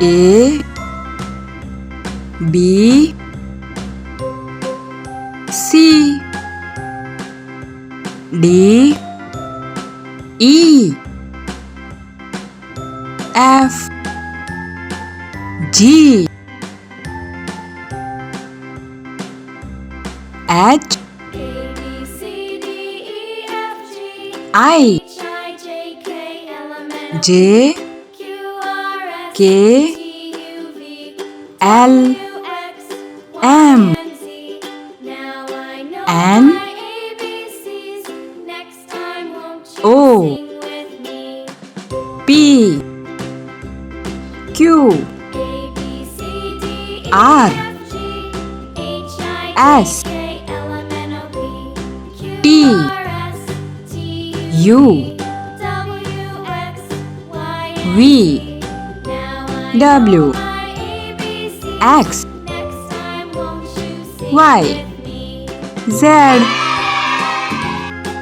A B C D E F G H I J K L M N O P Q R S T U V W X Y Z